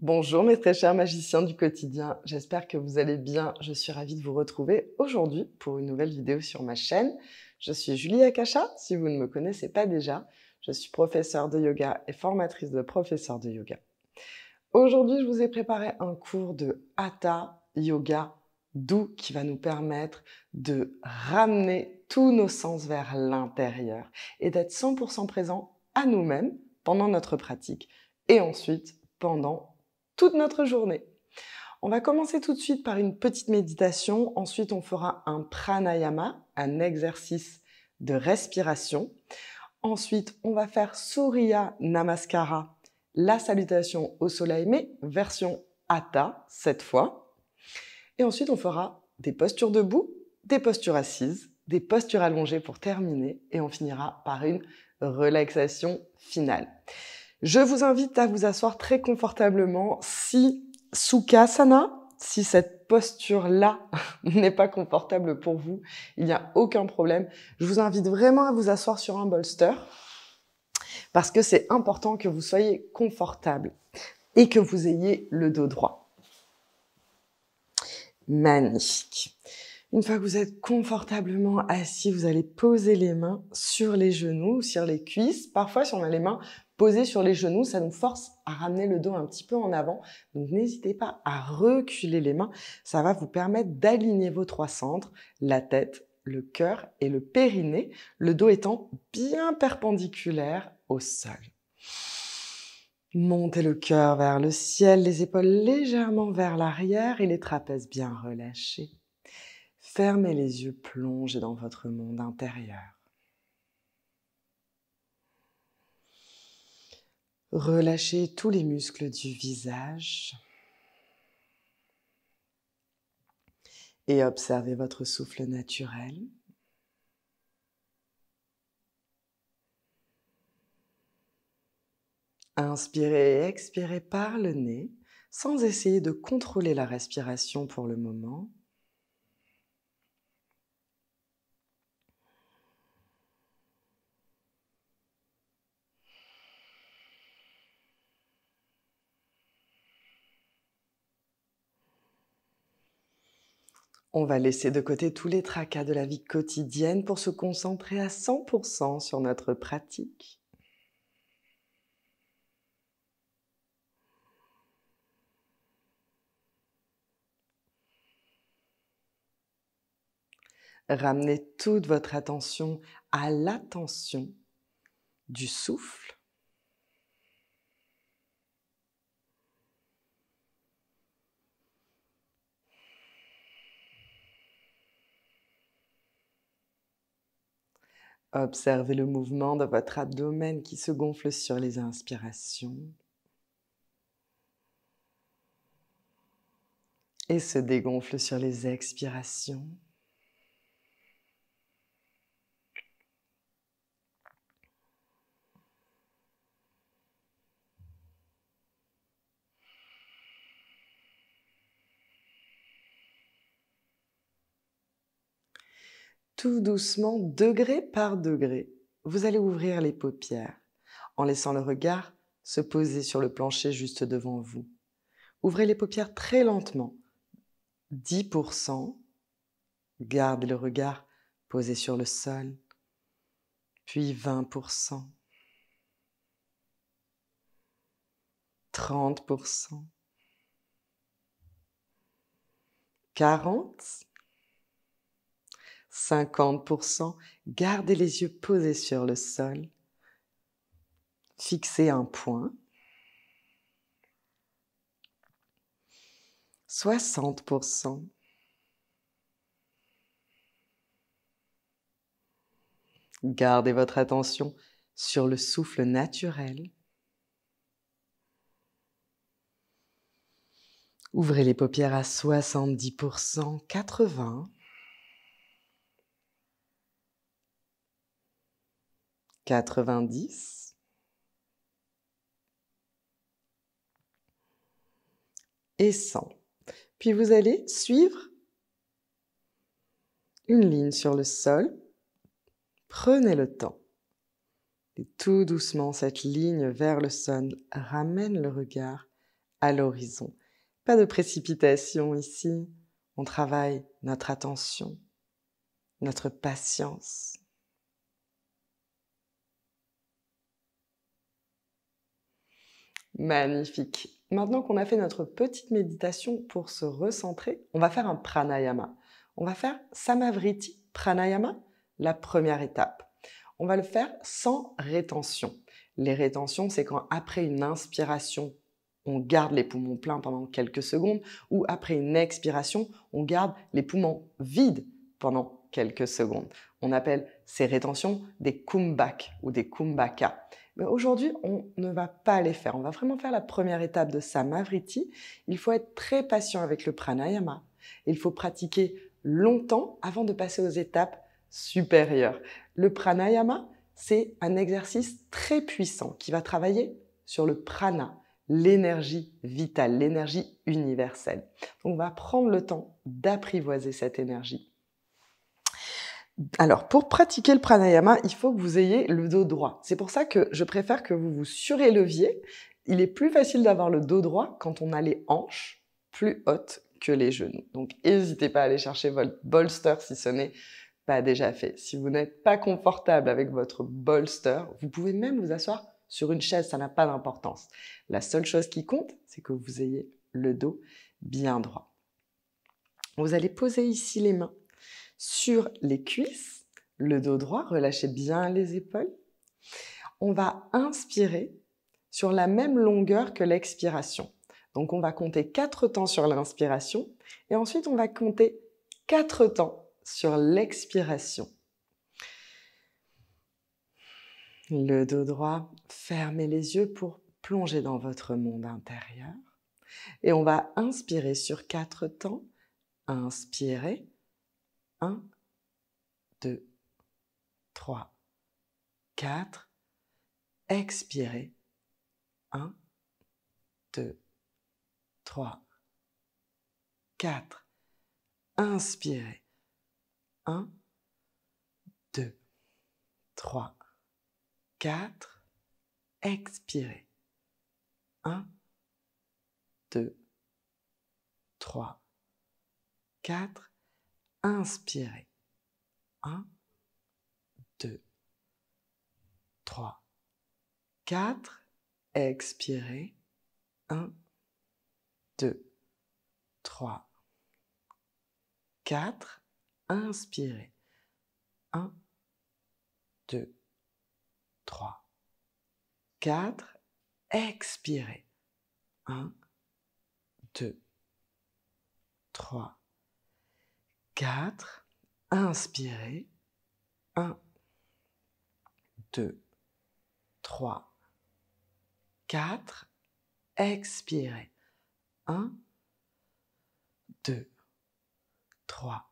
Bonjour mes très chers magiciens du quotidien, j'espère que vous allez bien. Je suis ravie de vous retrouver aujourd'hui pour une nouvelle vidéo sur ma chaîne. Je suis Julie Akasha, si vous ne me connaissez pas déjà. Je suis professeure de yoga et formatrice de professeurs de yoga. Aujourd'hui, je vous ai préparé un cours de Hatha Yoga doux qui va nous permettre de ramener tous nos sens vers l'intérieur et d'être 100% présent à nous-mêmes pendant notre pratique et ensuite pendant toute notre journée. On va commencer tout de suite par une petite méditation. Ensuite, on fera un pranayama, un exercice de respiration. Ensuite, on va faire Surya Namaskara, la salutation au soleil, mais version Hatha cette fois. Et ensuite, on fera des postures debout, des postures assises, des postures allongées pour terminer. Et on finira par une relaxation finale. Je vous invite à vous asseoir très confortablement. Si Sukhasana, si cette posture-là n'est pas confortable pour vous, il n'y a aucun problème. Je vous invite vraiment à vous asseoir sur un bolster parce que c'est important que vous soyez confortable et que vous ayez le dos droit. Magnifique. Une fois que vous êtes confortablement assis, vous allez poser les mains sur les genoux, sur les cuisses. Parfois, si on a les mains posées sur les genoux, ça nous force à ramener le dos un petit peu en avant. Donc, n'hésitez pas à reculer les mains. Ça va vous permettre d'aligner vos trois centres, la tête, le cœur et le périnée, le dos étant bien perpendiculaire au sol. Montez le cœur vers le ciel, les épaules légèrement vers l'arrière et les trapèzes bien relâchés. Fermez les yeux, plongez dans votre monde intérieur. Relâchez tous les muscles du visage et observez votre souffle naturel. Inspirez et expirez par le nez, sans essayer de contrôler la respiration pour le moment. On va laisser de côté tous les tracas de la vie quotidienne pour se concentrer à 100% sur notre pratique. Ramenez toute votre attention à l'attention du souffle. Observez le mouvement de votre abdomen qui se gonfle sur les inspirations et se dégonfle sur les expirations. Tout doucement, degré par degré, vous allez ouvrir les paupières en laissant le regard se poser sur le plancher juste devant vous. Ouvrez les paupières très lentement, 10%. Gardez le regard posé sur le sol, puis 20%, 30%, 40%, 50%. Gardez les yeux posés sur le sol, fixez un point, 60%, gardez votre attention sur le souffle naturel. Ouvrez les paupières à 70%, 80%, 90% et 100%. Puis vous allez suivre une ligne sur le sol. Prenez le temps. Et tout doucement, cette ligne vers le sol ramène le regard à l'horizon. Pas de précipitation ici. On travaille notre attention, notre patience. Magnifique. Maintenant qu'on a fait notre petite méditation pour se recentrer, on va faire un pranayama. On va faire Samavriti Pranayama, la première étape. On va le faire sans rétention. Les rétentions, c'est quand après une inspiration, on garde les poumons pleins pendant quelques secondes, ou après une expiration, on garde les poumons vides pendant quelques secondes. On appelle ces rétentions des kumbhaks ou des kumbhakas. Mais aujourd'hui, on ne va pas les faire. On va vraiment faire la première étape de Samavriti. Il faut être très patient avec le pranayama. Il faut pratiquer longtemps avant de passer aux étapes supérieures. Le pranayama, c'est un exercice très puissant qui va travailler sur le prana, l'énergie vitale, l'énergie universelle. Donc, on va prendre le temps d'apprivoiser cette énergie. Alors, pour pratiquer le pranayama, il faut que vous ayez le dos droit. C'est pour ça que je préfère que vous vous suréleviez. Il est plus facile d'avoir le dos droit quand on a les hanches plus hautes que les genoux. Donc, n'hésitez pas à aller chercher votre bolster si ce n'est pas déjà fait. Si vous n'êtes pas confortable avec votre bolster, vous pouvez même vous asseoir sur une chaise, ça n'a pas d'importance. La seule chose qui compte, c'est que vous ayez le dos bien droit. Vous allez poser ici les mains sur les cuisses, le dos droit, relâchez bien les épaules. On va inspirer sur la même longueur que l'expiration. Donc on va compter 4 temps sur l'inspiration et ensuite on va compter 4 temps sur l'expiration. Le dos droit, fermez les yeux pour plonger dans votre monde intérieur. Et on va inspirer sur 4 temps. Inspirez. 1, 2, 3, 4. Expirez. 1, 2, 3, 4. Inspirez. 1, 2, 3, 4. Expirez. 1, 2, 3, 4. Inspirez. 1, 2, 3, 4. Expirez. 1, 2, 3, 4. Inspirez. 1, 2, 3, 4. Expirez. 1, 2, 3, 4. Inspirez. 1, 2, 3, 4. Expirez. 1, 2, 3,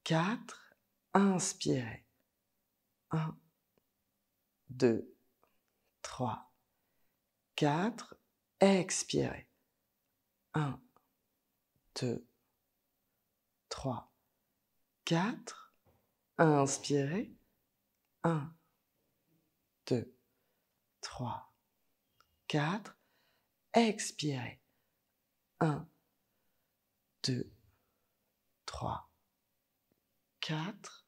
4. Inspirez. 1, 2, 3, 4. Expirez. 1, 2, 3, 4. Inspirez. 1, 2, 3, 4. Expirez. 1, 2, 3, 4.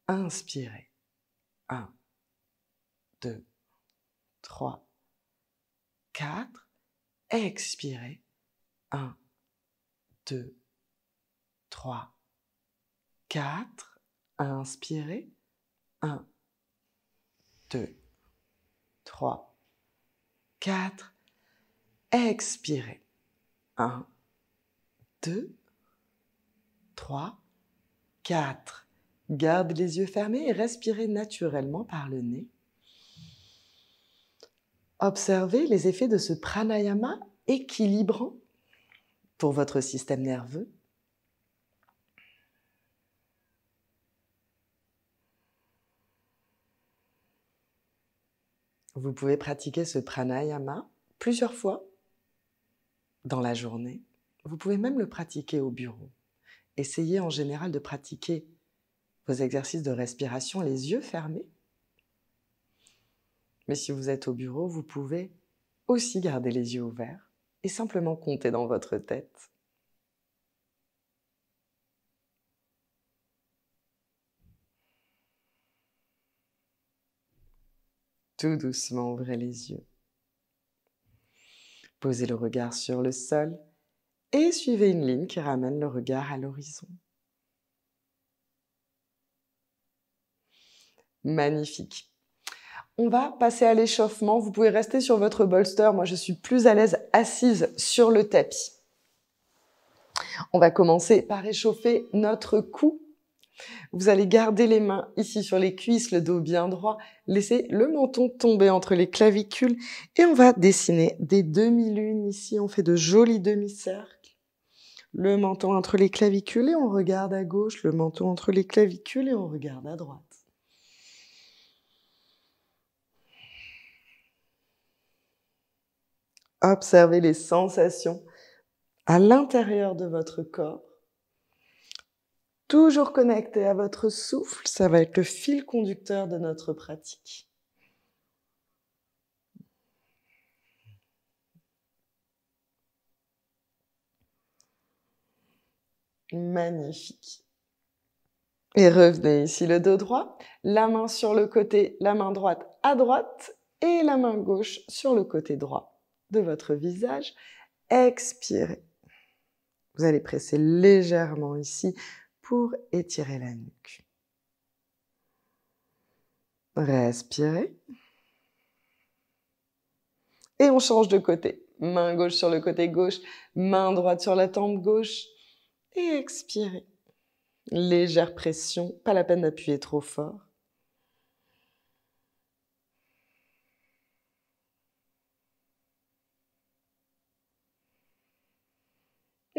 Inspirez. 1, 2, 3, 4. Expirez. 1, 2, 3, 4. Inspirez. 1, 2, 3, 4. Expirez. 1, 2, 3, 4. Garde les yeux fermés et respirez naturellement par le nez. Observez les effets de ce pranayama équilibrant pour votre système nerveux. Vous pouvez pratiquer ce pranayama plusieurs fois dans la journée. Vous pouvez même le pratiquer au bureau. Essayez en général de pratiquer vos exercices de respiration les yeux fermés. Mais si vous êtes au bureau, vous pouvez aussi garder les yeux ouverts. et simplement comptez dans votre tête. Tout doucement, ouvrez les yeux. Posez le regard sur le sol et suivez une ligne qui ramène le regard à l'horizon. Magnifique. On va passer à l'échauffement. Vous pouvez rester sur votre bolster. Moi, je suis plus à l'aise assise sur le tapis. On va commencer par échauffer notre cou. Vous allez garder les mains ici sur les cuisses, le dos bien droit. Laissez le menton tomber entre les clavicules et on va dessiner des demi-lunes ici. On fait de jolis demi-cercles. Le menton entre les clavicules et on regarde à gauche. Le menton entre les clavicules et on regarde à droite. Observez les sensations à l'intérieur de votre corps. Toujours connecté à votre souffle, ça va être le fil conducteur de notre pratique. Magnifique. Et revenez ici le dos droit, la main sur le côté, la main droite à droite et la main gauche sur le côté droit de votre visage. Expirez. Vous allez presser légèrement ici pour étirer la nuque. Respirez. Et on change de côté. Main gauche sur le côté gauche, main droite sur la tempe gauche. Et expirez. Légère pression, pas la peine d'appuyer trop fort.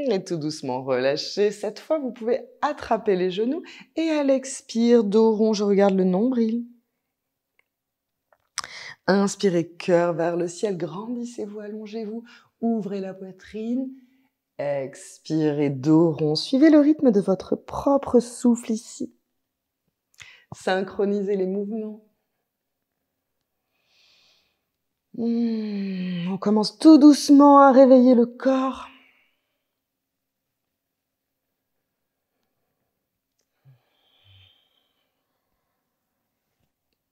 Et tout doucement, relâchez. Cette fois, vous pouvez attraper les genoux et à l'expire, dos rond, je regarde le nombril. Inspirez, cœur vers le ciel, grandissez-vous, allongez-vous, ouvrez la poitrine. Expirez, dos rond. Suivez le rythme de votre propre souffle ici. Synchronisez les mouvements. On commence tout doucement à réveiller le corps.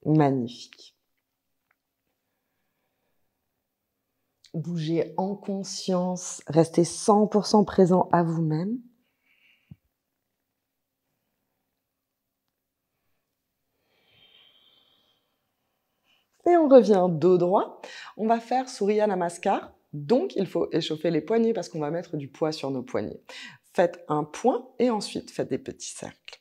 Magnifique. Bougez en conscience, restez 100% présent à vous-même. Et on revient dos droit. On va faire Surya Namaskar. Donc, il faut échauffer les poignets parce qu'on va mettre du poids sur nos poignets. Faites un point et ensuite faites des petits cercles.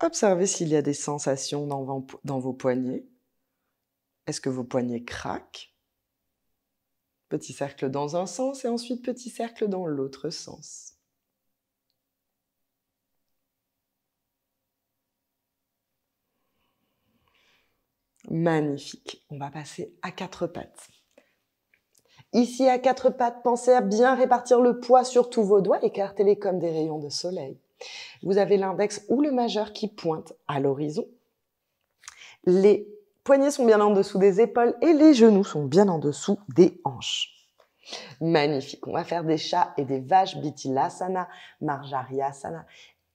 Observez s'il y a des sensations dans vos poignets. Est-ce que vos poignets craquent? Petit cercle dans un sens et ensuite petit cercle dans l'autre sens. Magnifique. On va passer à quatre pattes. Ici, à quatre pattes, pensez à bien répartir le poids sur tous vos doigts, écartez-les comme des rayons de soleil. Vous avez l'index ou le majeur qui pointe à l'horizon. Les poignets sont bien en dessous des épaules et les genoux sont bien en dessous des hanches. Magnifique. On va faire des chats et des vaches, Bithilasana, Marjaryasana.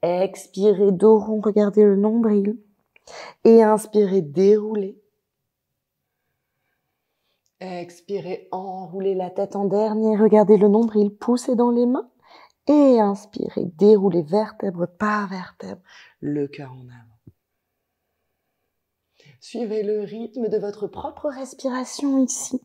Expirez, dos rond, regardez le nombril. Et inspirez, déroulez. Expirez, enroulez la tête en dernier, regardez le nombril, poussez dans les mains. Et inspirez, déroulez vertèbre par vertèbre, le cœur en avant. Suivez le rythme de votre propre respiration ici.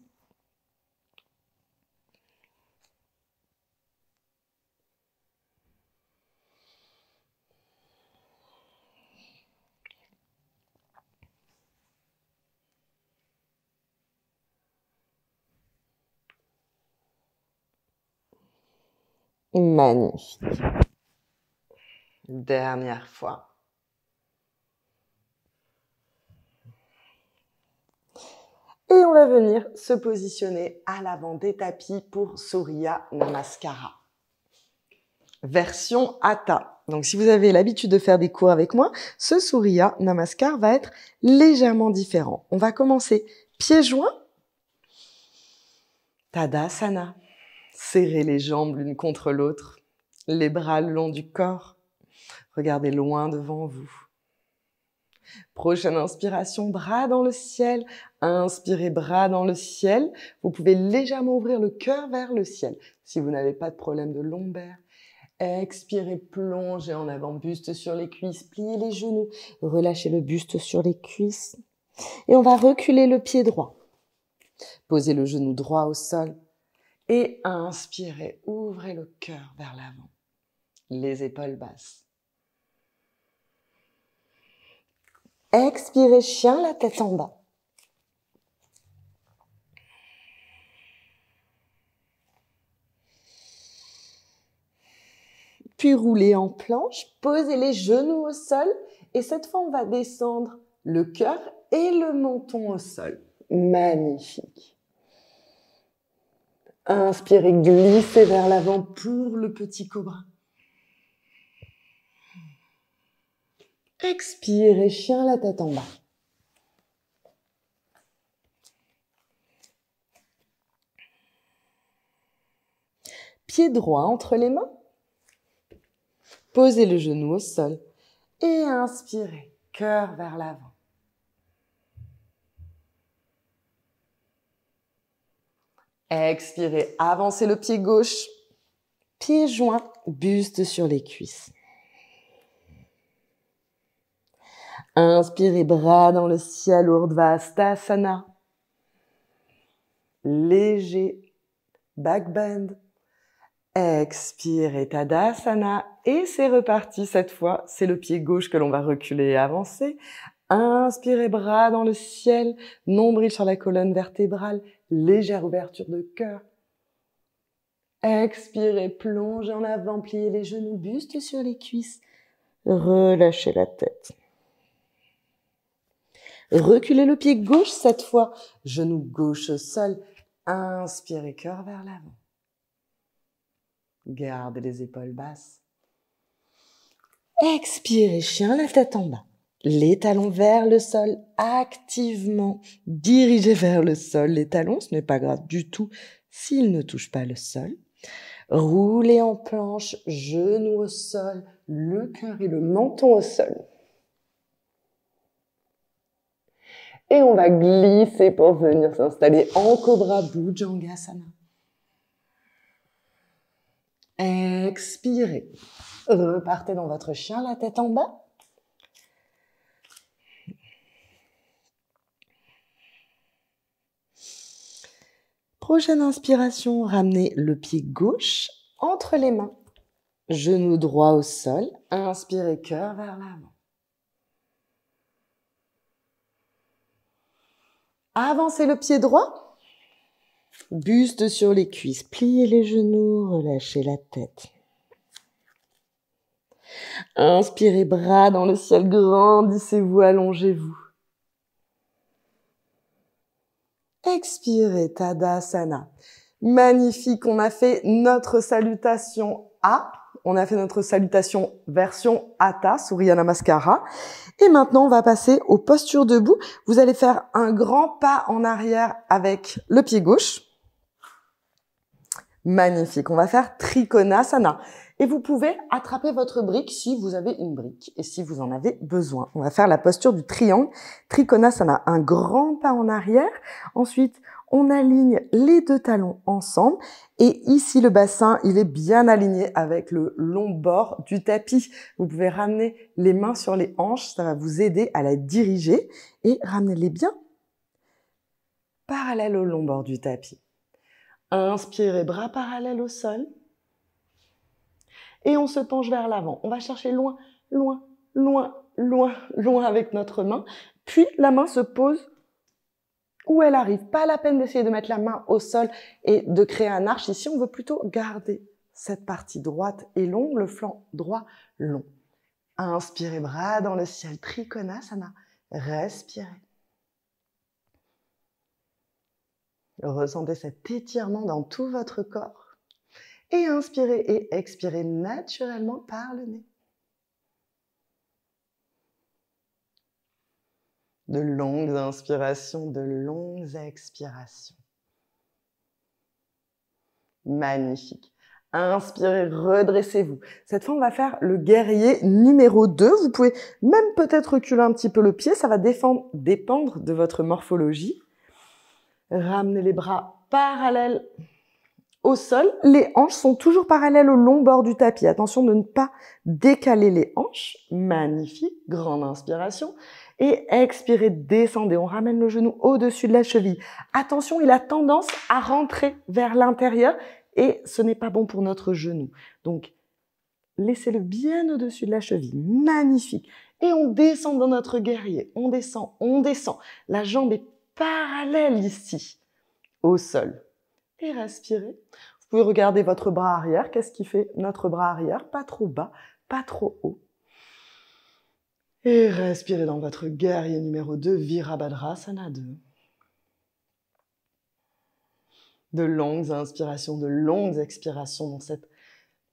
Magnifique. Dernière fois. Et on va venir se positionner à l'avant des tapis pour Surya Namaskara. Version Hatha. Donc si vous avez l'habitude de faire des cours avec moi, ce Surya Namaskar va être légèrement différent. On va commencer pieds joints. Tadasana. Serrez les jambes l'une contre l'autre, les bras le long du corps. Regardez loin devant vous. Prochaine inspiration, bras dans le ciel. Inspirez, bras dans le ciel. Vous pouvez légèrement ouvrir le cœur vers le ciel si vous n'avez pas de problème de lombaire. Expirez, plongez en avant, buste sur les cuisses, pliez les genoux, relâchez le buste sur les cuisses. Et on va reculer le pied droit. Posez le genou droit au sol et inspirez, ouvrez le cœur vers l'avant, les épaules basses. Expirez, chien, la tête en bas. Puis roulez en planche, posez les genoux au sol et cette fois on va descendre le cœur et le menton au sol. Magnifique. Inspirez, glissez vers l'avant pour le petit cobra. Expirez, chien, la tête en bas. Pied droit entre les mains. Posez le genou au sol et inspirez, cœur vers l'avant. Expirez, avancez le pied gauche, pied joint, buste sur les cuisses. Inspirez, bras dans le ciel, Urdhva Hastasana. Léger, back bend. Expirez, Tadasana. Et c'est reparti cette fois. C'est le pied gauche que l'on va reculer et avancer. Inspirez, bras dans le ciel, nombril sur la colonne vertébrale, légère ouverture de cœur. Expirez, plongez en avant, pliez les genoux, buste sur les cuisses. Relâchez la tête. Reculez le pied gauche cette fois, genou gauche au sol. Inspirez, cœur vers l'avant. Gardez les épaules basses. Expirez, chien, la tête en bas. Les talons vers le sol, activement dirigez vers le sol les talons. Ce n'est pas grave du tout s'ils ne touchent pas le sol. Roulez en planche, genoux au sol, le cœur et le menton au sol. Et on va glisser pour venir s'installer en Cobra Bhujangasana. Expirez. Repartez dans votre chien, la tête en bas. Prochaine inspiration, ramenez le pied gauche entre les mains. Genou droit au sol. Inspirez, cœur vers l'avant. Avancez le pied droit. Buste sur les cuisses. Pliez les genoux, relâchez la tête. Inspirez, bras dans le ciel, grandissez-vous, allongez-vous. Expirez, Tadasana. Magnifique, on a fait notre salutation A. On a fait notre salutation version Hatha, Surya Namaskara. Et maintenant, on va passer aux postures debout. Vous allez faire un grand pas en arrière avec le pied gauche. Magnifique, on va faire Trikonasana. Et vous pouvez attraper votre brique si vous avez une brique et si vous en avez besoin. On va faire la posture du triangle, Trikonasana. Un grand pas en arrière. Ensuite, on aligne les deux talons ensemble. Et ici, le bassin, il est bien aligné avec le long bord du tapis. Vous pouvez ramener les mains sur les hanches. Ça va vous aider à la diriger. Et ramenez-les bien parallèles au long bord du tapis. Inspirez, bras parallèles au sol. Et on se penche vers l'avant. On va chercher loin, loin, loin, loin, loin avec notre main. Puis la main se pose où elle arrive. Pas la peine d'essayer de mettre la main au sol et de créer un arche. Ici, on veut plutôt garder cette partie droite et longue, le flanc droit long. Inspirez, bras dans le ciel, Trikonasana. Respirez. Ressentez cet étirement dans tout votre corps. Et inspirez et expirez naturellement par le nez. De longues inspirations, de longues expirations. Magnifique. Inspirez, redressez-vous. Cette fois, on va faire le guerrier numéro 2. Vous pouvez même peut-être reculer un petit peu le pied. Ça va dépendre de votre morphologie. Ramenez les bras parallèles au sol. Les hanches sont toujours parallèles au long bord du tapis. Attention de ne pas décaler les hanches. Magnifique. Grande inspiration. Et expirez, descendez. On ramène le genou au-dessus de la cheville. Attention, il a tendance à rentrer vers l'intérieur et ce n'est pas bon pour notre genou. Donc, laissez-le bien au-dessus de la cheville. Magnifique. Et on descend dans notre guerrier. On descend, on descend. La jambe est parallèle ici, au sol. Et respirez. Vous pouvez regarder votre bras arrière. Qu'est-ce qui fait notre bras arrière? Pas trop bas, pas trop haut. Et respirez dans votre guerrier numéro 2, Virabhadrasana 2. De longues inspirations, de longues expirations dans cette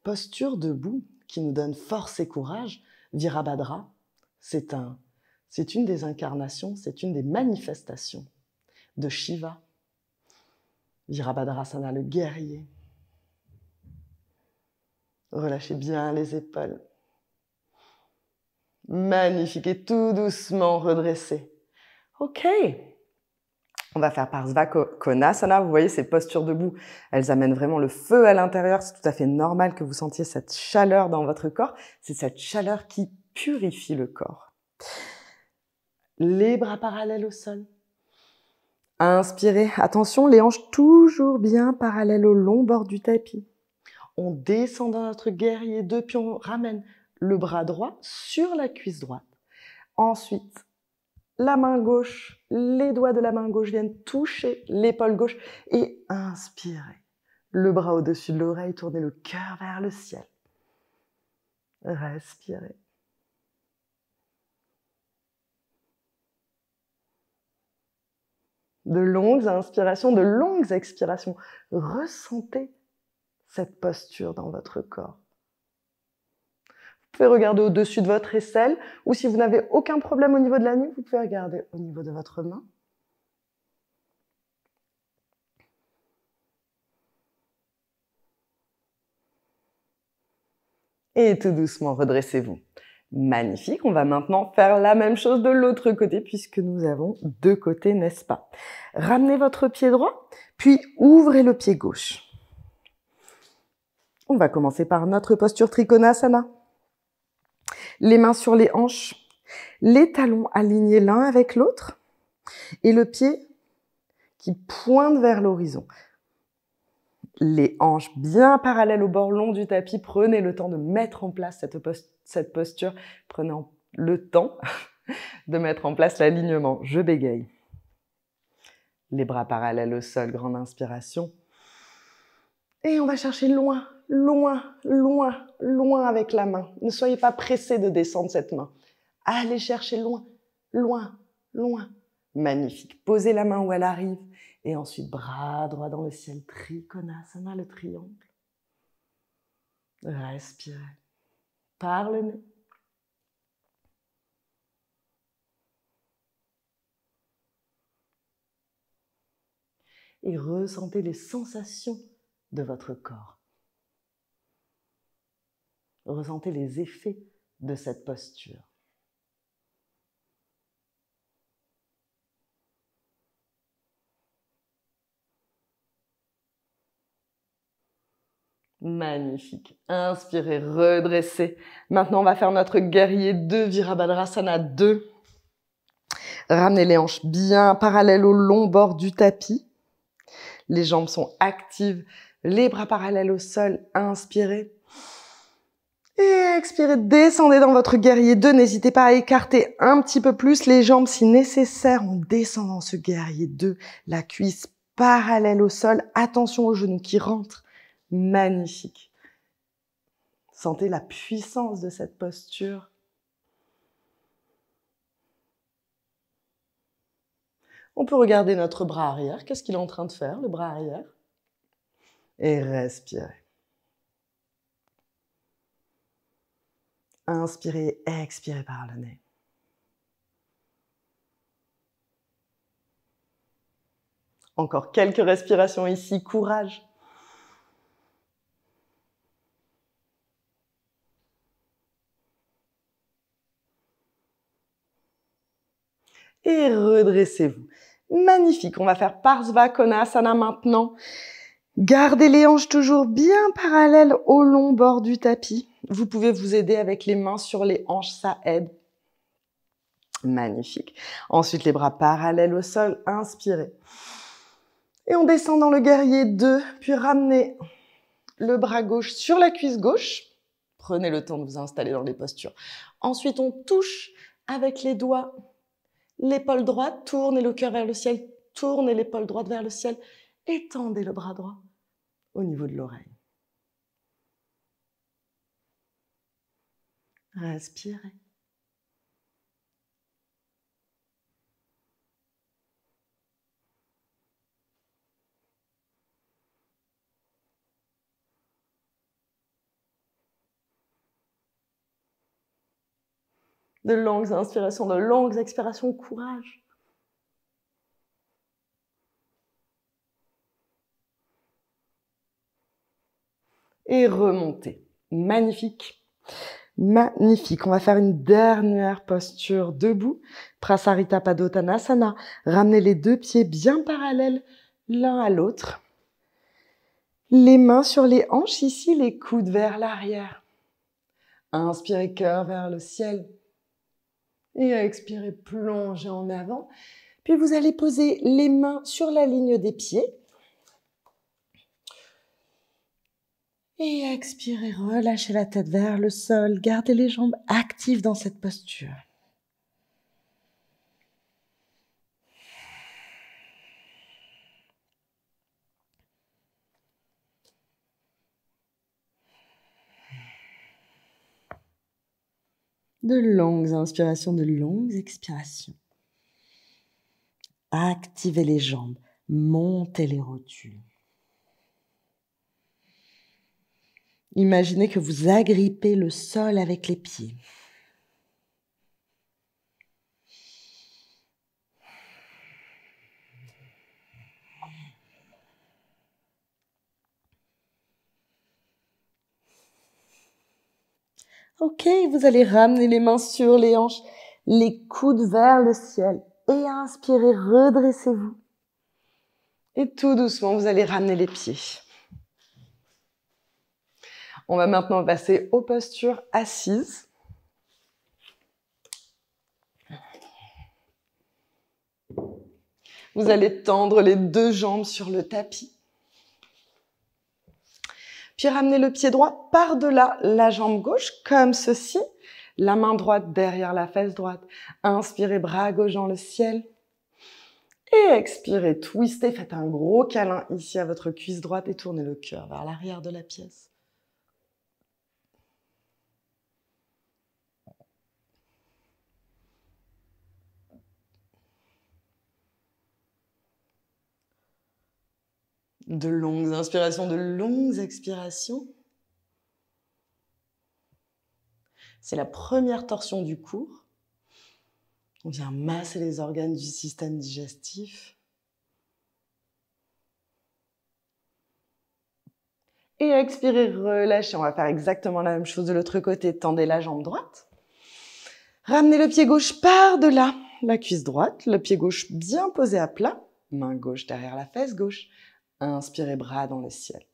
posture debout qui nous donne force et courage. Virabhadra, c'est une des incarnations, c'est une des manifestations de Shiva. Virabhadrasana, le guerrier. Relâchez bien les épaules. Magnifique. Et tout doucement redressez. Ok. On va faire Parsvakonasana. Vous voyez, ces postures debout, elles amènent vraiment le feu à l'intérieur. C'est tout à fait normal que vous sentiez cette chaleur dans votre corps. C'est cette chaleur qui purifie le corps. Les bras parallèles au sol. Inspirez. Attention, les hanches toujours bien parallèles au long bord du tapis. On descend dans notre guerrier 2, puis on ramène le bras droit sur la cuisse droite. Ensuite, la main gauche, les doigts de la main gauche viennent toucher l'épaule gauche et inspirez. Le bras au-dessus de l'oreille, tournez le cœur vers le ciel. Respirez. De longues inspirations, de longues expirations. Ressentez cette posture dans votre corps. Vous pouvez regarder au-dessus de votre aisselle ou si vous n'avez aucun problème au niveau de la nuque, vous pouvez regarder au niveau de votre main. Et tout doucement, redressez-vous. Magnifique, on va maintenant faire la même chose de l'autre côté puisque nous avons deux côtés, n'est-ce pas? Ramenez votre pied droit, puis ouvrez le pied gauche. On va commencer par notre posture Trikonasana. Les mains sur les hanches, les talons alignés l'un avec l'autre et le pied qui pointe vers l'horizon. Les hanches bien parallèles au bord long du tapis. Prenez le temps de mettre en place cette posture. Prenez le temps de mettre en place l'alignement. Je bégaye. Les bras parallèles au sol, grande inspiration. Et on va chercher loin, loin, loin, loin avec la main. Ne soyez pas pressés de descendre cette main. Allez chercher loin, loin, loin. Magnifique. Posez la main où elle arrive. Et ensuite, bras droit dans le ciel. Trikonasana, le triangle. Respirez. Par le nez. Et ressentez les sensations de votre corps. Ressentez les effets de cette posture. Magnifique. Inspirez, redressez. Maintenant, on va faire notre guerrier 2, Virabhadrasana 2. Ramenez les hanches bien parallèles au long bord du tapis. Les jambes sont actives, les bras parallèles au sol. Inspirez. Et expirez, descendez dans votre guerrier 2. N'hésitez pas à écarter un petit peu plus les jambes si nécessaire. On descend dans ce guerrier 2. La cuisse parallèle au sol. Attention aux genoux qui rentrent. Magnifique. Sentez la puissance de cette posture. On peut regarder notre bras arrière. Qu'est-ce qu'il est en train de faire, le bras arrière? Et respirez. Inspirez, expirez par le nez. Encore quelques respirations ici, courage. Et redressez-vous. Magnifique, on va faire Parsva Konasana maintenant. Gardez les hanches toujours bien parallèles au long bord du tapis. Vous pouvez vous aider avec les mains sur les hanches, ça aide. Magnifique. Ensuite, les bras parallèles au sol, inspirez. Et on descend dans le guerrier 2, puis ramenez le bras gauche sur la cuisse gauche. Prenez le temps de vous installer dans les postures. Ensuite, on touche avec les doigts l'épaule droite, tournez le cœur vers le ciel, tournez l'épaule droite vers le ciel, étendez le bras droit au niveau de l'oreille. Respirez. De longues inspirations, de longues expirations, courage. Et remontez. Magnifique. Magnifique. On va faire une dernière posture debout. Prasarita Padottanasana. Ramenez les deux pieds bien parallèles l'un à l'autre. Les mains sur les hanches ici, les coudes vers l'arrière. Inspirez, cœur vers le ciel. Et expirez, plongez en avant. Puis vous allez poser les mains sur la ligne des pieds. Et expirez, relâchez la tête vers le sol. Gardez les jambes actives dans cette posture. De longues inspirations, de longues expirations. Activez les jambes, montez les rotules. Imaginez que vous agrippez le sol avec les pieds. Ok, vous allez ramener les mains sur les hanches, les coudes vers le ciel. Et inspirez, redressez-vous. Et tout doucement, vous allez ramener les pieds. On va maintenant passer aux postures assises. Vous allez tendre les deux jambes sur le tapis. Puis ramenez le pied droit par-delà la jambe gauche, comme ceci. La main droite derrière la fesse droite. Inspirez, bras gauche dans le ciel. Et expirez, twistez, faites un gros câlin ici à votre cuisse droite et tournez le cœur vers l'arrière de la pièce. De longues inspirations, de longues expirations. C'est la première torsion du cours. On vient masser les organes du système digestif. Et expirez, relâchez. On va faire exactement la même chose de l'autre côté. Tendez la jambe droite. Ramenez le pied gauche par-delà la cuisse droite. Le pied gauche bien posé à plat. Main gauche derrière la fesse gauche. Inspirez, bras dans le ciel.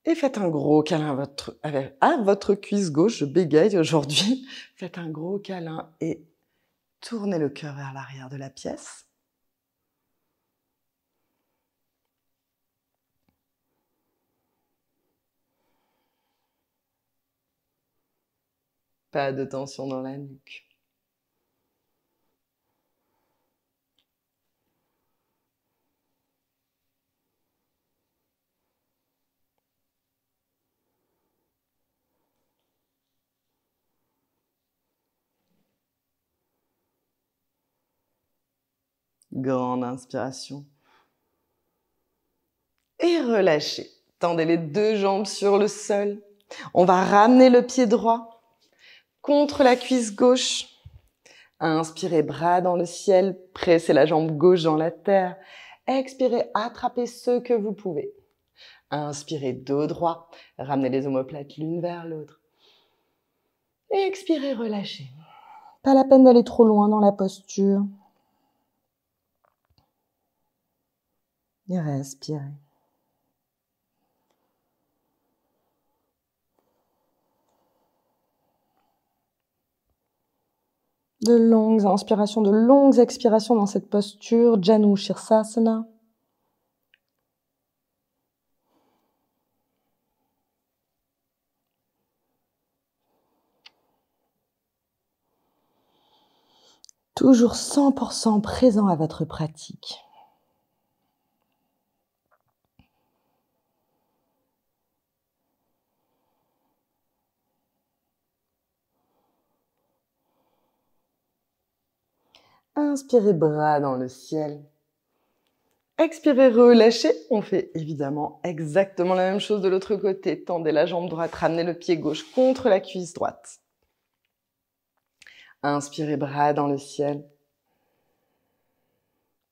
Et faites un gros câlin à votre cuisse gauche. Je bégaye aujourd'hui. Faites un gros câlin et tournez le cœur vers l'arrière de la pièce. Pas de tension dans la nuque. Grande inspiration. Et relâchez. Tendez les deux jambes sur le sol. On va ramener le pied droit contre la cuisse gauche. Inspirez, bras dans le ciel. Pressez la jambe gauche dans la terre. Expirez, attrapez ce que vous pouvez. Inspirez, dos droit. Ramenez les omoplates l'une vers l'autre. Et expirez, relâchez. Pas la peine d'aller trop loin dans la posture. Et respirez. De longues inspirations, de longues expirations dans cette posture, Janu Shirsasana. Toujours 100% présent à votre pratique. Inspirez, bras dans le ciel. Expirez, relâchez. On fait évidemment exactement la même chose de l'autre côté. Tendez la jambe droite, ramenez le pied gauche contre la cuisse droite. Inspirez, bras dans le ciel.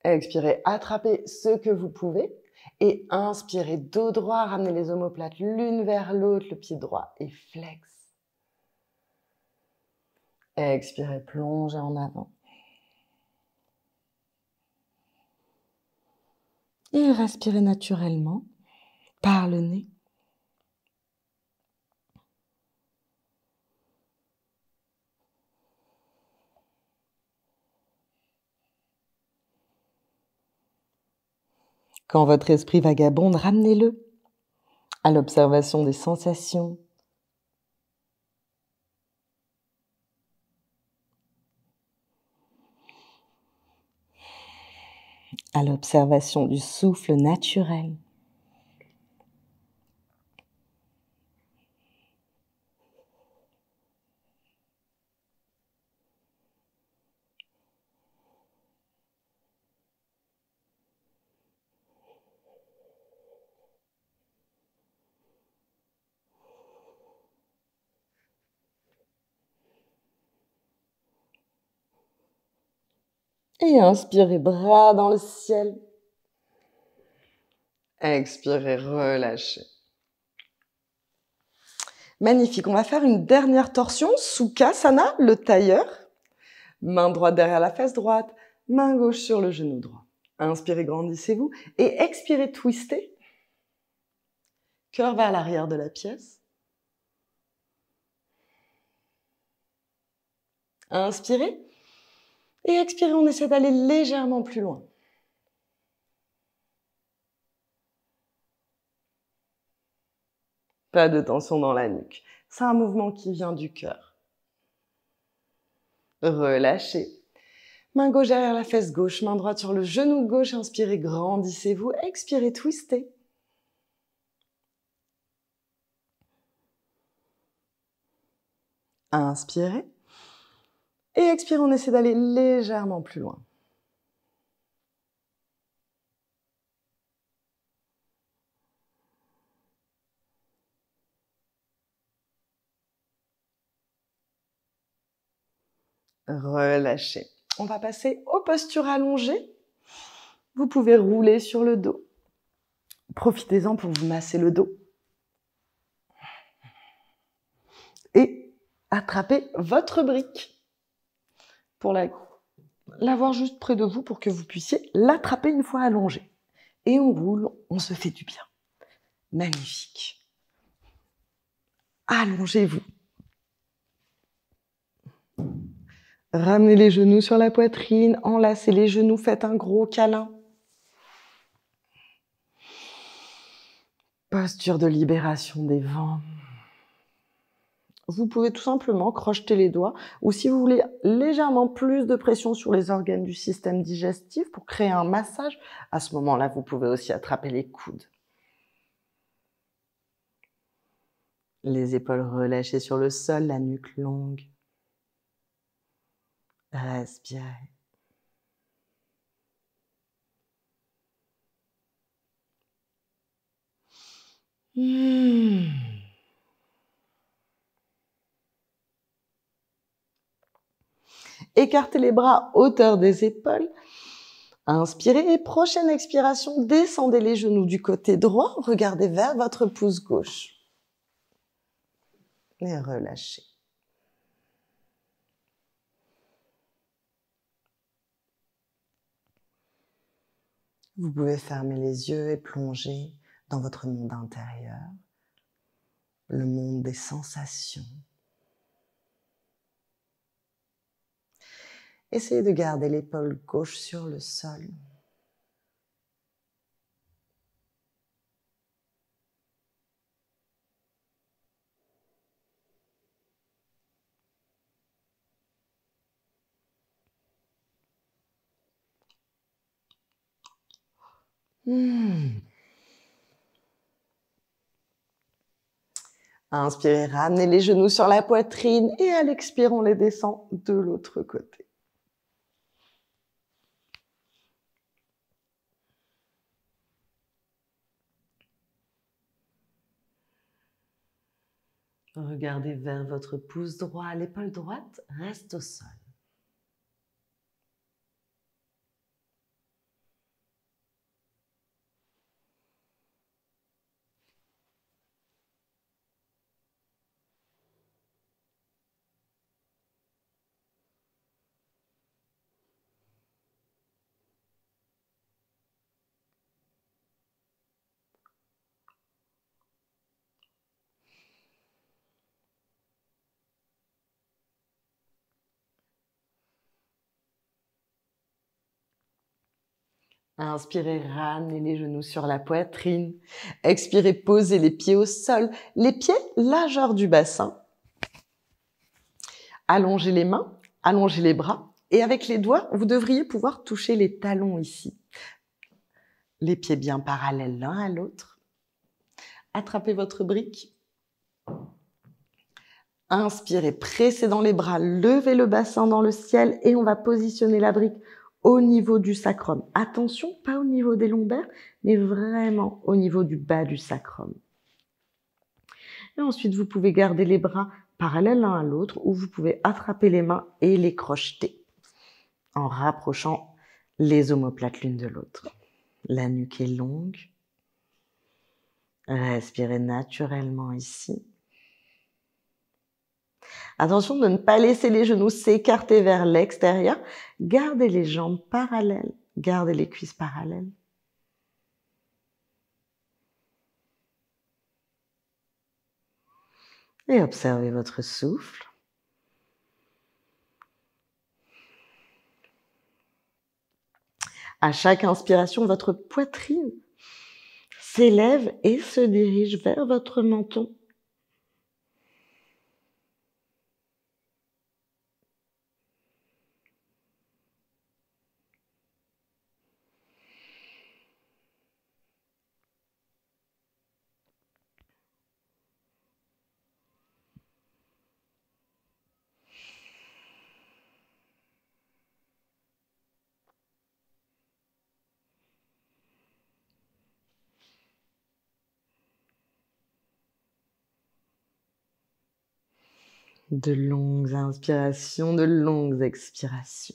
Expirez, attrapez ce que vous pouvez. Et inspirez, dos droit, ramenez les omoplates l'une vers l'autre, le pied droit et flex. Expirez, plongez en avant. Et respirez naturellement par le nez. Quand votre esprit vagabonde, ramenez-le à l'observation des sensations, à l'observation du souffle naturel. Et inspirez, bras dans le ciel. Expirez, relâchez. Magnifique, on va faire une dernière torsion, Sukhasana, le tailleur. Main droite derrière la fesse droite, main gauche sur le genou droit. Inspirez, grandissez-vous et expirez, twistez. Cœur vers l'arrière de la pièce. Inspirez et expirez, on essaie d'aller légèrement plus loin. Pas de tension dans la nuque. C'est un mouvement qui vient du cœur. Relâchez. Main gauche derrière la fesse gauche, main droite sur le genou gauche. Inspirez, grandissez-vous. Expirez, twistez. Inspirez. Et expirez, on essaie d'aller légèrement plus loin. Relâchez. On va passer aux postures allongées. Vous pouvez rouler sur le dos. Profitez-en pour vous masser le dos. Et attrapez votre brique pour l'avoir juste près de vous pour que vous puissiez l'attraper une fois allongée. Et on roule, on se fait du bien. Magnifique. Allongez-vous. Ramenez les genoux sur la poitrine, enlacez les genoux, faites un gros câlin. Posture de libération des vents. Vous pouvez tout simplement crocheter les doigts ou si vous voulez légèrement plus de pression sur les organes du système digestif pour créer un massage, à ce moment-là, vous pouvez aussi attraper les coudes. Les épaules relâchées sur le sol, la nuque longue. Respirez. Écartez les bras hauteur des épaules. Inspirez et prochaine expiration, descendez les genoux du côté droit, regardez vers votre pouce gauche. Et relâchez. Vous pouvez fermer les yeux et plonger dans votre monde intérieur, le monde des sensations. Essayez de garder l'épaule gauche sur le sol. Inspirez, ramenez les genoux sur la poitrine et à l'expire, on les descend de l'autre côté. Regardez vers votre pouce droit, l'épaule droite reste au sol. Inspirez, ramenez les genoux sur la poitrine. Expirez, posez les pieds au sol, les pieds largeur du bassin. Allongez les mains, allongez les bras et avec les doigts, vous devriez pouvoir toucher les talons ici. Les pieds bien parallèles l'un à l'autre. Attrapez votre brique. Inspirez, pressez dans les bras, levez le bassin dans le ciel et on va positionner la brique au niveau du sacrum. Attention, pas au niveau des lombaires, mais vraiment au niveau du bas du sacrum. Et ensuite, vous pouvez garder les bras parallèles l'un à l'autre ou vous pouvez attraper les mains et les crocheter en rapprochant les omoplates l'une de l'autre. La nuque est longue. Respirez naturellement ici. Attention de ne pas laisser les genoux s'écarter vers l'extérieur. Gardez les jambes parallèles. Gardez les cuisses parallèles. Et observez votre souffle. À chaque inspiration, votre poitrine s'élève et se dirige vers votre menton. De longues inspirations, de longues expirations.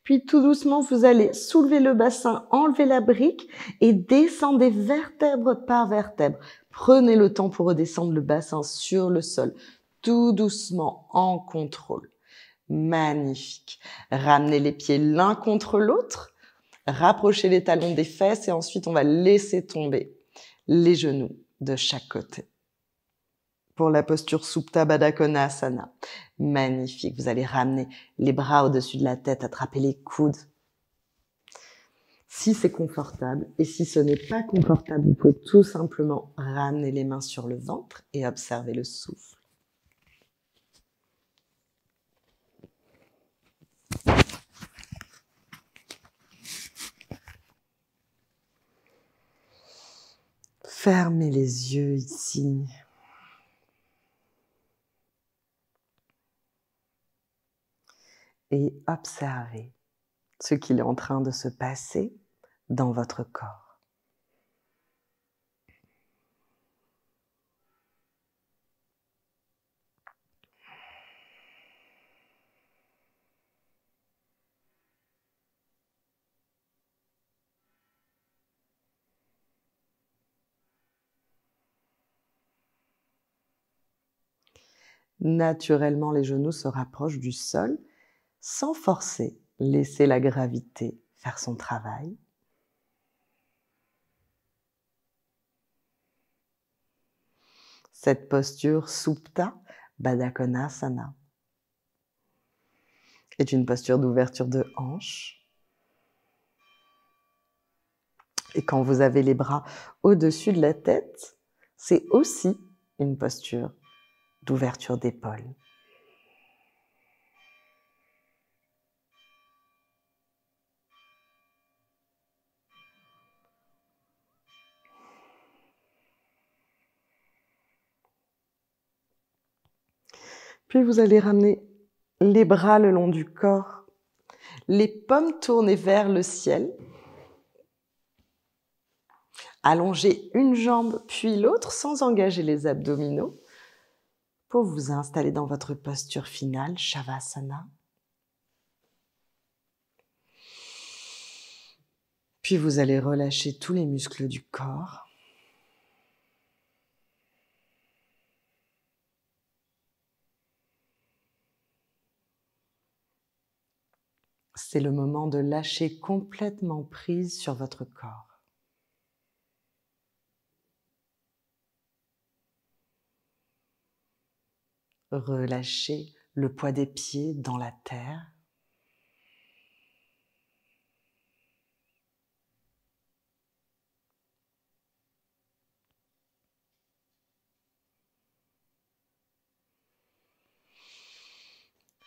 Puis tout doucement, vous allez soulever le bassin, enlever la brique et descendez vertèbre par vertèbre. Prenez le temps pour redescendre le bassin sur le sol, tout doucement, en contrôle. Magnifique. Ramenez les pieds l'un contre l'autre. Rapprochez les talons des fesses et ensuite on va laisser tomber les genoux de chaque côté. Pour la posture Supta Baddha Konasana. Magnifique. Vous allez ramener les bras au-dessus de la tête, attraper les coudes. Si c'est confortable et si ce n'est pas confortable, vous pouvez tout simplement ramener les mains sur le ventre et observer le souffle. Fermez les yeux ici. Et observez ce qu'il est en train de se passer dans votre corps. Naturellement, les genoux se rapprochent du sol sans forcer. Laissez la gravité faire son travail. Cette posture Supta Baddha Konasana est une posture d'ouverture de hanche. Et quand vous avez les bras au-dessus de la tête, c'est aussi une posture d'ouverture d'épaule. Puis vous allez ramener les bras le long du corps, les paumes tournées vers le ciel. Allongez une jambe puis l'autre sans engager les abdominaux pour vous installer dans votre posture finale, Shavasana. Puis vous allez relâcher tous les muscles du corps. C'est le moment de lâcher complètement prise sur votre corps. Relâchez le poids des pieds dans la terre.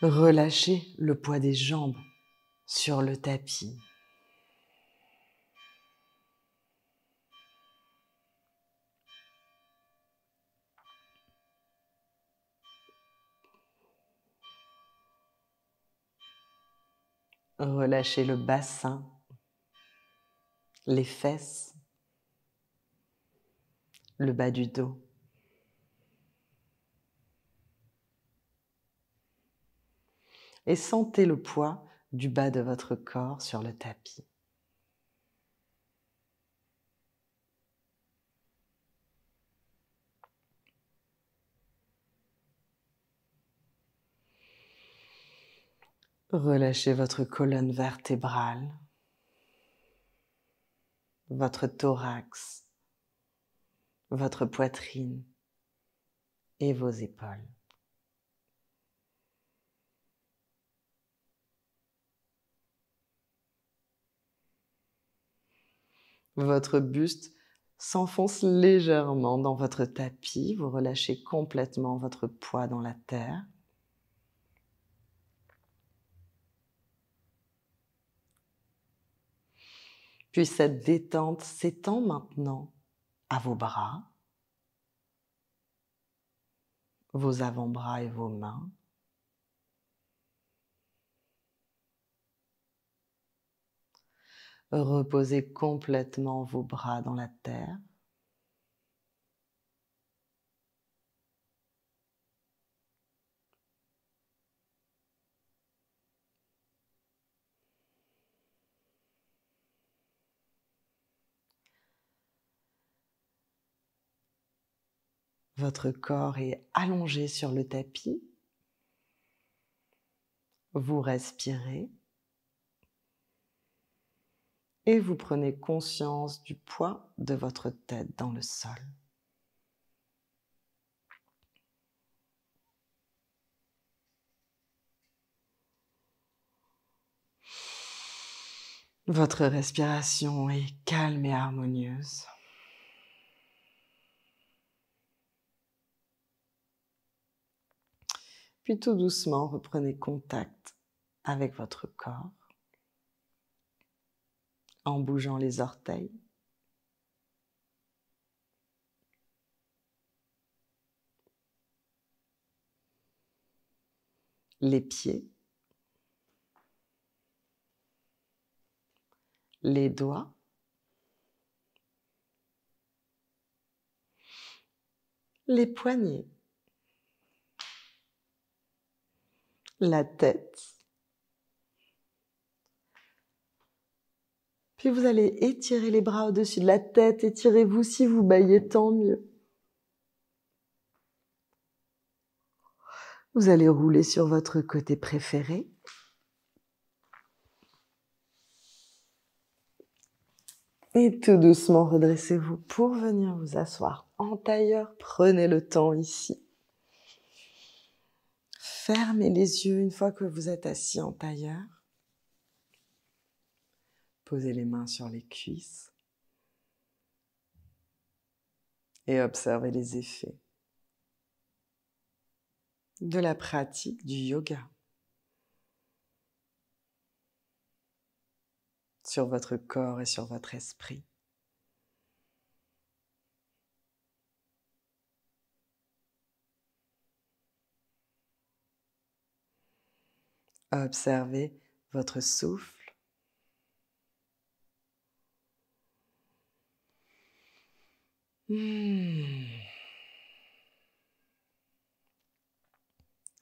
Relâchez le poids des jambes sur le tapis. Relâchez le bassin, les fesses, le bas du dos. Et sentez le poids du bas de votre corps sur le tapis. Relâchez votre colonne vertébrale, votre thorax, votre poitrine et vos épaules. Votre buste s'enfonce légèrement dans votre tapis. Vous relâchez complètement votre poids dans la terre. Puis cette détente s'étend maintenant à vos bras, vos avant-bras et vos mains. Reposez complètement vos bras dans la terre. Votre corps est allongé sur le tapis. Vous respirez et vous prenez conscience du poids de votre tête dans le sol. Votre respiration est calme et harmonieuse. Puis tout doucement, reprenez contact avec votre corps en bougeant les orteils, les pieds, les doigts, les poignets, la tête. Puis vous allez étirer les bras au-dessus de la tête, étirez-vous si vous bâillez, tant mieux. Vous allez rouler sur votre côté préféré. Et tout doucement, redressez-vous pour venir vous asseoir en tailleur. Prenez le temps ici. Fermez les yeux une fois que vous êtes assis en tailleur. Posez les mains sur les cuisses. Et observez les effets de la pratique du yoga sur votre corps et sur votre esprit. Observez votre souffle.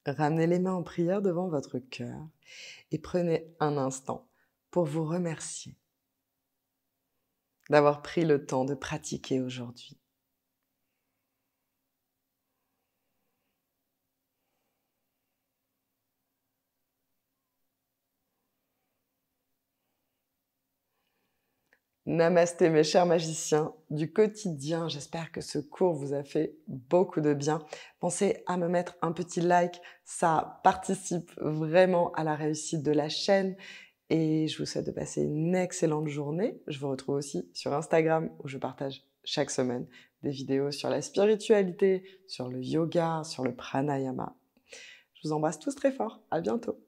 Ramenez les mains en prière devant votre cœur et prenez un instant pour vous remercier d'avoir pris le temps de pratiquer aujourd'hui. Namasté mes chers magiciens du quotidien, j'espère que ce cours vous a fait beaucoup de bien. Pensez à me mettre un petit like, ça participe vraiment à la réussite de la chaîne et je vous souhaite de passer une excellente journée. Je vous retrouve aussi sur Instagram où je partage chaque semaine des vidéos sur la spiritualité, sur le yoga, sur le pranayama. Je vous embrasse tous très fort, à bientôt.